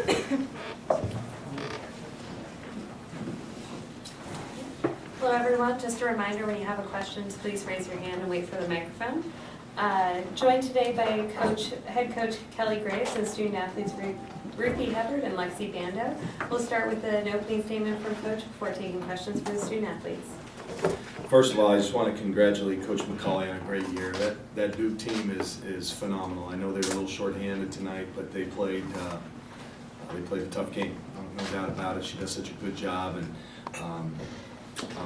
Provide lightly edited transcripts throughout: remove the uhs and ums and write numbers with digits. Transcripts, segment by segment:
Hello everyone, just a reminder when you have a question, please raise your hand and wait for the microphone. Joined today by head coach Kelly Graves and student athletes Ruthie Hubbard and Lexi Bando. We'll start with an opening statement from Coach before taking questions from the student athletes. First of all, I just want to congratulate Coach McCauley on a great year. That Duke team is phenomenal. I know they were a little shorthanded tonight, but they played a tough game. No doubt about it. She does such a good job, and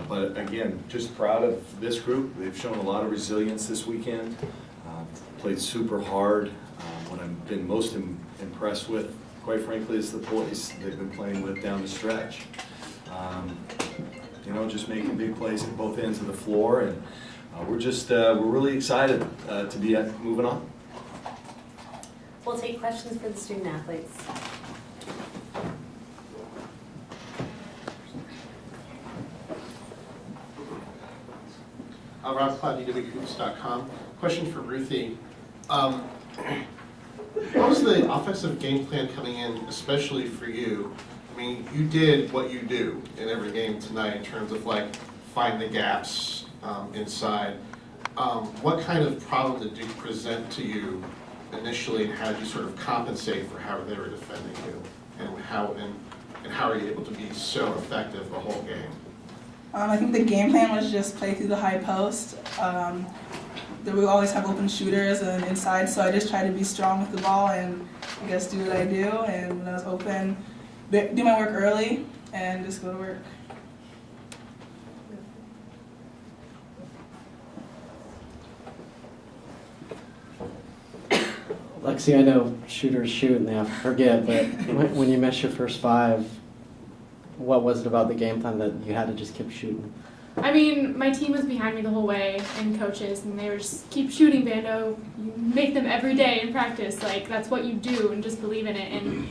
but again, just proud of this group. They've shown a lot of resilience this weekend. Played super hard. What I've been most impressed with, quite frankly, is the boys they've been playing with down the stretch. Just making big plays at both ends of the floor, and we're really excited to be moving on. We'll take questions for the student athletes. Rob Cloud, DWHoops.com. Question for Ruthie. What was the offensive game plan coming in, especially for you? I mean, you did what you do in every game tonight in terms of find the gaps inside. What kind of problem did Duke present to you initially, and how did you sort of compensate for how they were defending you, and how are you able to be so effective the whole game? I think the game plan was just play through the high post. We always have open shooters and inside, so I just try to be strong with the ball and I guess do what I do. And when I was open, do my work early and just go to work. Lexi, I know shooters shoot and they have to forget, but when you miss your first five, what was it about the game plan that you had to just keep shooting? I mean, my team was behind me the whole way, and coaches, and they were just, keep shooting, Bando. You make them every day in practice. That's what you do, and just believe in it. And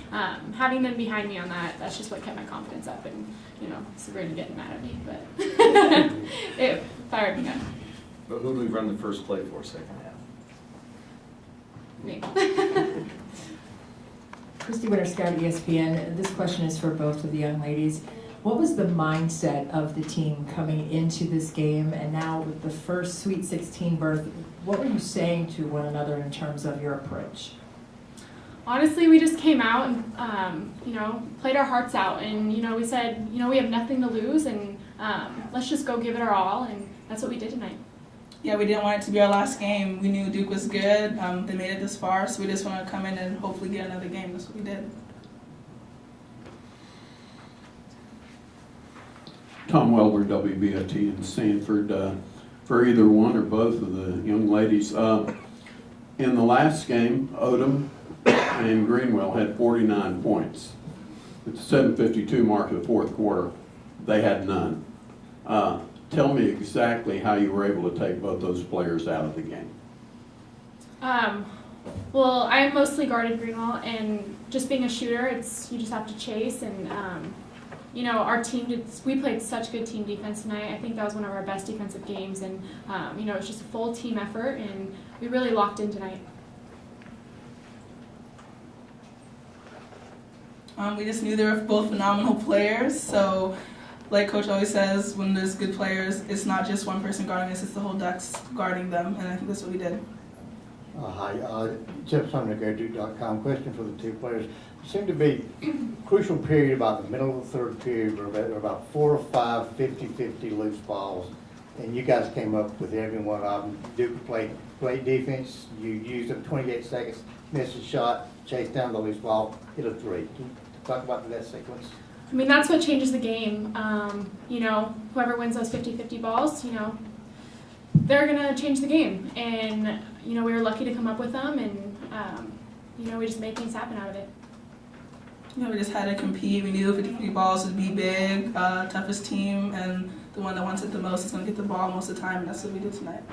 having them behind me on that's just what kept my confidence up. And, Sabrina getting mad at me, but it fired me up. But who do we run the first play for second half? Me. Christy Winter Scout, ESPN. This question is for both of the young ladies. What was the mindset of the team coming into this game, and now with the first Sweet 16 berth, what were you saying to one another in terms of your approach? Honestly, we just came out and, played our hearts out, and, we said, we have nothing to lose, and let's just go give it our all, and that's what we did tonight. Yeah, we didn't want it to be our last game. We knew Duke was good. They made it this far, so we just want to come in and hopefully get another game. That's what we did. Tom Welber, WBOT in Sanford. For either one or both of the young ladies, in the last game, Odom and Greenwell had 49 points. At the 7:52 mark of the fourth quarter, they had none. Tell me exactly how you were able to take both those players out of the game. Well, I mostly guarded Greenwell, and just being a shooter, you just have to chase, and our team we played such good team defense tonight. I think that was one of our best defensive games, and it was just a full team effort, and we really locked in tonight. We just knew they were both phenomenal players, so like Coach always says, when there's good players, it's not just one person guarding us, it's the whole Ducks guarding them, and I think that's what we did. Hi, Jeff Sumnick, Duke.com. Question for the two players. It seemed to be a crucial period about the middle of the third period where there were about 4 or 5 50-50 loose balls, and you guys came up with every one of them. Duke played great defense. You used them 28 seconds, missed a shot, chased down the loose ball, hit a three. Can you talk about that sequence? I mean, that's what changes the game. Whoever wins those 50-50 balls, they're going to change the game. And, we were lucky to come up with them, and, we just made things happen out of it. We just had to compete. We knew 50-50 balls would be big, toughest team, and the one that wants it the most is going to get the ball most of the time, and that's what we did tonight.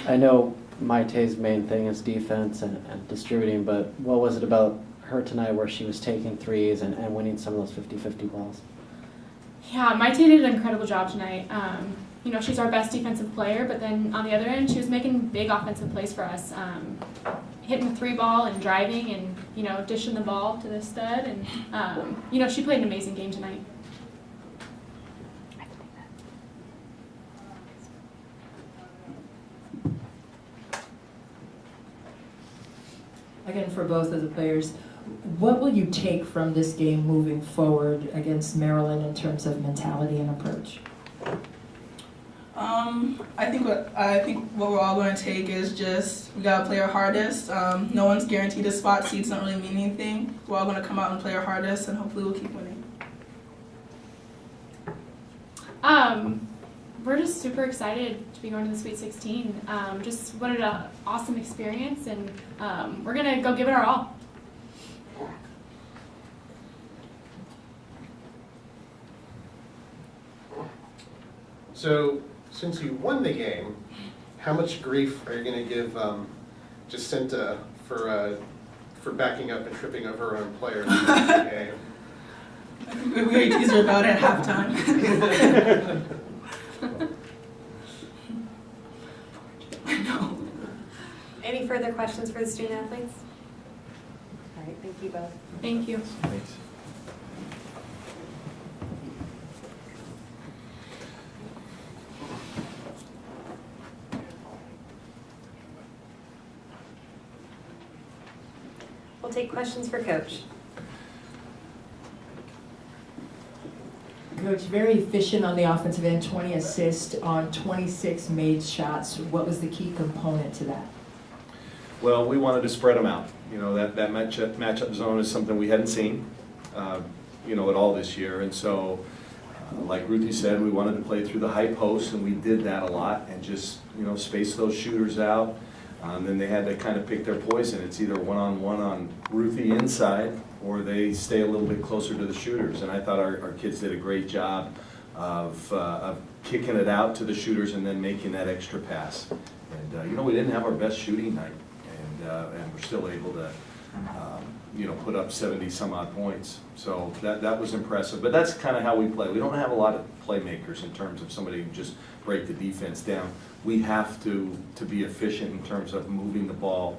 I know Maite's main thing is defense and distributing, but what was it about her tonight where she was taking threes and winning some of those 50-50 balls? Yeah, Maite did an incredible job tonight. she's our best defensive player, but then on the other end, she was making big offensive plays for us, hitting the 3-ball and driving and, dishing the ball to the stud. And, she played an amazing game tonight. Again, for both of the players, what will you take from this game moving forward against Maryland in terms of mentality and approach? I think what we're all going to take is just we gotta play our hardest. No one's guaranteed a spot. Seeds don't really mean anything. We're all going to come out and play our hardest, and hopefully we'll keep winning. We're just super excited to be going to the Sweet 16. Just what an awesome experience, and we're gonna go give it our all. So, since you won the game, how much grief are you going to give Jacinta for backing up and tripping over her own players in the game? We already teased her about it at halftime. I know. Any further questions for the student athletes? All right, thank you both. Thank you. Thanks. We'll take questions for Coach. Coach, very efficient on the offensive end, 20 assists on 26 made shots. What was the key component to that? Well, we wanted to spread them out. That matchup zone is something we hadn't seen, at all this year. And so, like Ruthie said, we wanted to play through the high post, and we did that a lot, and just, space those shooters out. Then they had to kind of pick their poison. It's either one-on-one on Ruthie inside, or they stay a little bit closer to the shooters. And I thought our kids did a great job of kicking it out to the shooters and then making that extra pass. And we didn't have our best shooting night, and we're still able to put up 70 some odd points. So that was impressive. But that's kind of how we play. We don't have a lot of playmakers in terms of somebody who can just break the defense down. We have to be efficient in terms of moving the ball,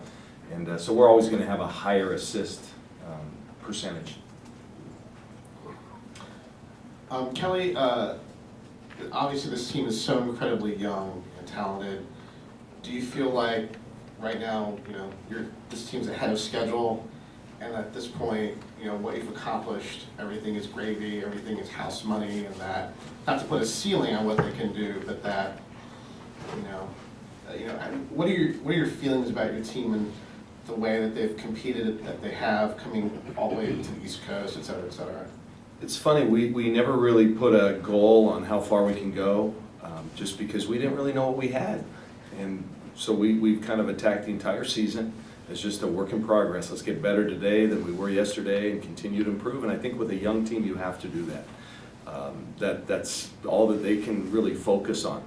and so we're always going to have a higher assist percentage. Kelly, obviously this team is so incredibly young and talented. Do you feel like right now, this team's ahead of schedule, and at this point, what you've accomplished, everything is gravy, everything is house money, and that, not to put a ceiling on what they can do, but that, what are your feelings about your team and the way that they've competed, that they have coming all the way to the East Coast, et cetera, et cetera? It's funny, we never really put a goal on how far we can go, just because we didn't really know what we had. And so we've kind of attacked the entire season as just a work in progress. Let's get better today than we were yesterday and continue to improve. And I think with a young team, you have to do that. That's all that they can really focus on.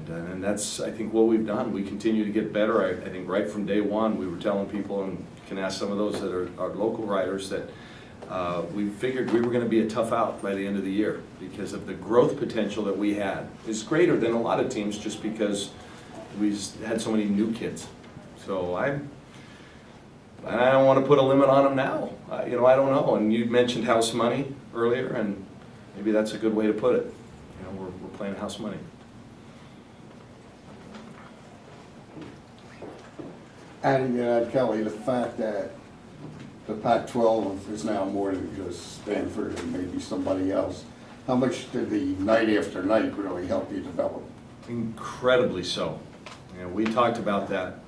And that's, I think, what we've done. We continue to get better. I think right from day one, we were telling people, and you can ask some of those that are our local riders, that we figured we were going to be a tough out by the end of the year because of the growth potential that we had. It's greater than a lot of teams just because we had so many new kids. So I don't want to put a limit on them now. I don't know. And you mentioned house money earlier, and maybe that's a good way to put it. We're playing house money. Adding to that, Kelly, the fact that the Pac-12 is now more than just Stanford and maybe somebody else, how much did the night after night really help you develop? Incredibly so. We talked about that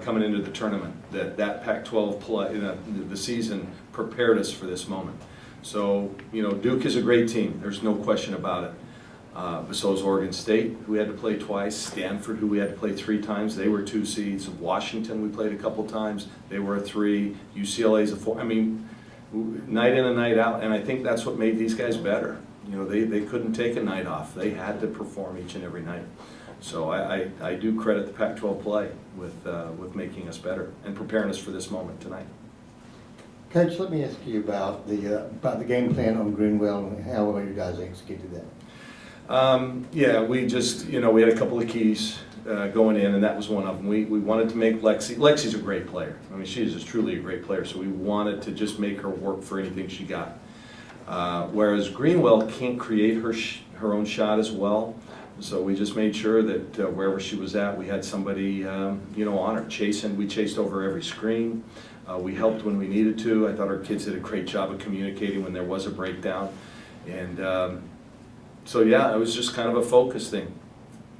coming into the tournament, that Pac-12 play, the season prepared us for this moment. So, Duke is a great team. There's no question about it. But so is Oregon State, who we had to play twice. Stanford, who we had to play 3 times. They were 2 seeds. Washington, we played a couple times. They were a 3. UCLA's a 4. I mean, night in and night out. And I think that's what made these guys better. They couldn't take a night off. They had to perform each and every night. So I do credit the Pac-12 play with making us better and preparing us for this moment tonight. Coach, let me ask you about the game plan on Greenwell and how well you guys executed that. Yeah, we just, we had a couple of keys going in, and that was one of them. We wanted to make Lexi's a great player. I mean, she is just truly a great player, so we wanted to just make her work for anything she got. Whereas Greenwell can't create her own shot as well, so we just made sure that wherever she was at, we had somebody, on her, chasing. We chased over every screen. We helped when we needed to. I thought our kids did a great job of communicating when there was a breakdown. And so yeah, it was just kind of a focus thing,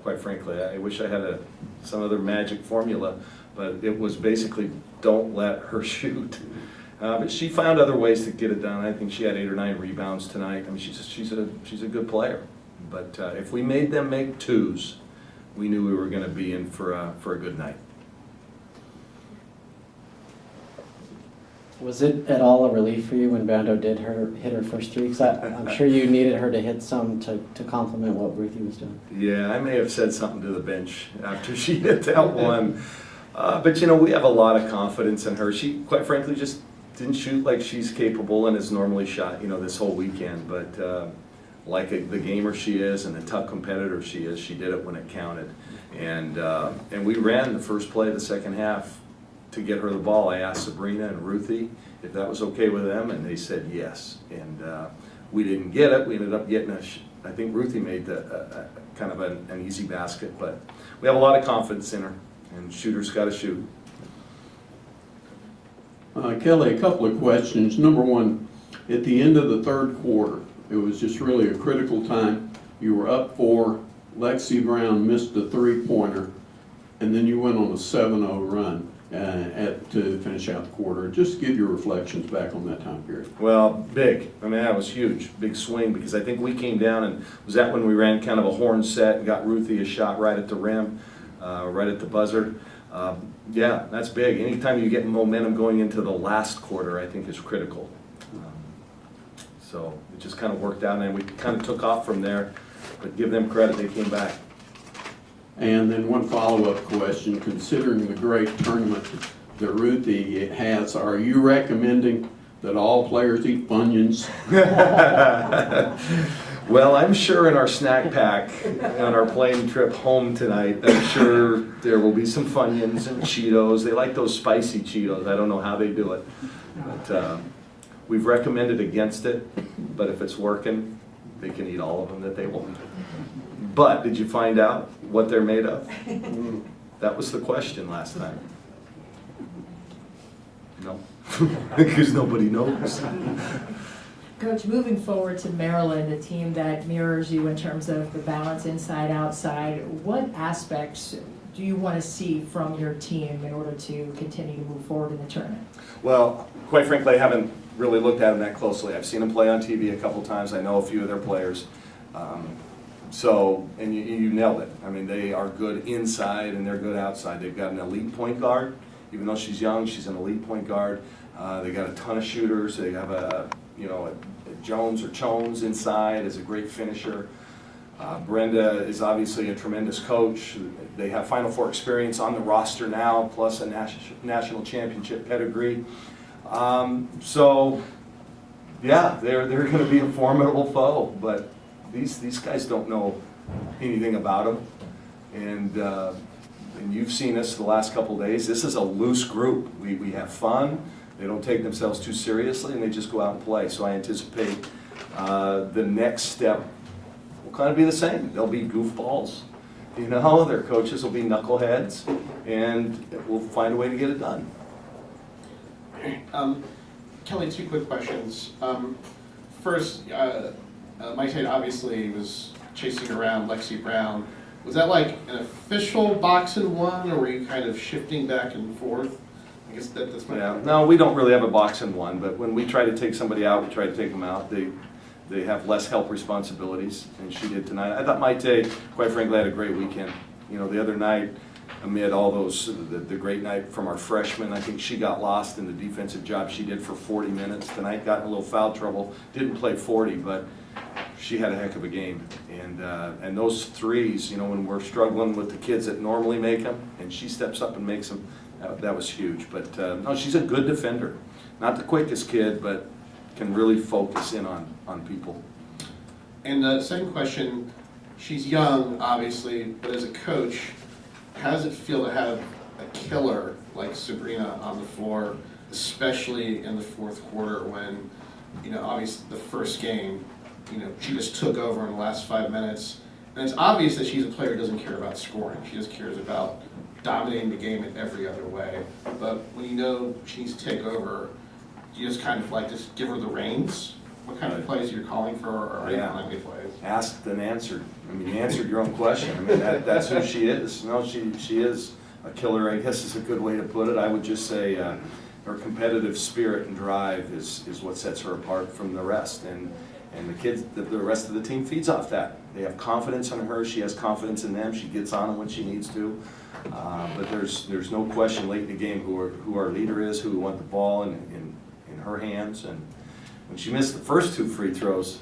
quite frankly. I wish I had some other magic formula, but it was basically don't let her shoot. But she found other ways to get it done. I think she had 8 or 9 rebounds tonight. I mean, she's a good player. But if we made them make twos, we knew we were going to be in for a good night. Was it at all a relief for you when Bando did hit her first 3? Because I'm sure you needed her to hit some to complement what Ruthie was doing. Yeah, I may have said something to the bench after she hit that one. But we have a lot of confidence in her. She, quite frankly, just didn't shoot like she's capable and has normally shot, this whole weekend. But like the gamer she is and the tough competitor she is, she did it when it counted. And we ran the first play of the second half to get her the ball. I asked Sabrina and Ruthie if that was okay with them, and they said yes. And we didn't get it. We ended up getting I think Ruthie made the kind of an easy basket, but we have a lot of confidence in her, and shooters got to shoot. Kelly, a couple of questions. Number one, at the end of the third quarter, it was just really a critical time. You were up 4, Lexi Brown missed a 3-pointer, and then you went on a 7-0 run to finish out the quarter. Just give your reflections back on that time period. Well, big. I mean, that was huge. Big swing, because I think we came down, and was that when we ran kind of a horn set and got Ruthie a shot right at the rim, right at the buzzer. Yeah, that's big. Anytime you get momentum going into the last quarter, I think is critical. So it just kind of worked out, and we kind of took off from there. But give them credit, they came back. And then one follow-up question, considering the great tournament that Ruthie has, are you recommending that all players eat Funyuns? Well, I'm sure in our snack pack on our plane trip home tonight, I'm sure there will be some Funyuns and Cheetos. They like those spicy Cheetos. I don't know how they do it. But we've recommended against it, but if it's working, they can eat all of them that they want. But did you find out what they're made of? That was the question last time. No, because nobody knows. Coach, moving forward to Maryland, a team that mirrors you in terms of the balance inside, outside, what aspects do you want to see from your team in order to continue to move forward in the tournament? Well, quite frankly, I haven't really looked at them that closely. I've seen them play on TV a couple times. I know a few of their players. And you nailed it. I mean, they are good inside and they're good outside. They've got an elite point guard. Even though she's young, she's an elite point guard. They got a ton of shooters. They have a Jones or Chones inside is a great finisher. Brenda is obviously a tremendous coach. They have Final Four experience on the roster now, plus a national championship pedigree. So, yeah, they're going to be a formidable foe, but these guys don't know anything about them. And you've seen us the last couple days. This is a loose group. We have fun. They don't take themselves too seriously, and they just go out and play. So I anticipate the next step will kind of be the same. They'll be goofballs. Their coaches will be knuckleheads, and we'll find a way to get it done. Kelly, 2 quick questions. First, Mike Tate obviously was chasing around Lexi Brown. Was that like an official box and one, or were you kind of shifting back and forth? I guess that's my Yeah. No, we don't really have a box and one, but when we try to take somebody out, we try to take them out. They have less help responsibilities, and she did tonight. I thought Maite, quite frankly, had a great weekend. The other night, amid all those, the great night from our freshmen, I think she got lost in the defensive job she did for 40 minutes. Tonight got in a little foul trouble, didn't play 40, but she had a heck of a game. And those threes, when we're struggling with the kids that normally make them, and she steps up and makes them, that was huge. But no, she's a good defender. Not the quickest kid, but can really focus in on people. And the second question, she's young, obviously, but as a coach, how does it feel to have a killer like Sabrina on the floor, especially in the fourth quarter when, obviously the first game, she just took over in the last 5 minutes. And it's obvious that she's a player who doesn't care about scoring. She just cares about dominating the game in every other way. But when she needs to take over, you just kind of like just give her the reins. What kind of plays you're calling for, or are you calling any plays? Asked and answered. I mean, you answered your own question. I mean, that's who she is. No, she is a killer, I guess is a good way to put it. I would just say her competitive spirit and drive is what sets her apart from the rest. And the kids, the rest of the team feeds off that. They have confidence in her. She has confidence in them. She gets on them when she needs to. But there's no question late in the game who our leader is, who want the ball in her hands. And when she missed the first 2 free throws,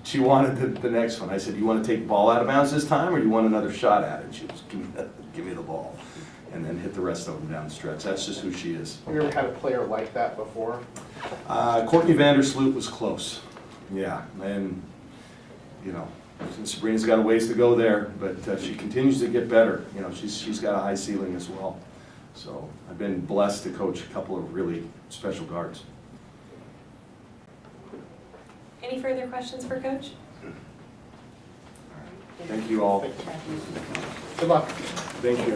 she wanted the next one. I said, "You want to take the ball out of bounds this time, or you want another shot at it?" She was, give me the ball. And then hit the rest of them down the stretch. That's just who she is. Have you ever had a player like that before? Courtney Vandersloot was close. Yeah, and Sabrina's got a ways to go there, but she continues to get better. She's got a high ceiling as well. So I've been blessed to coach a couple of really special guards. Any further questions for Coach? Thank you all. Good luck. Thank you.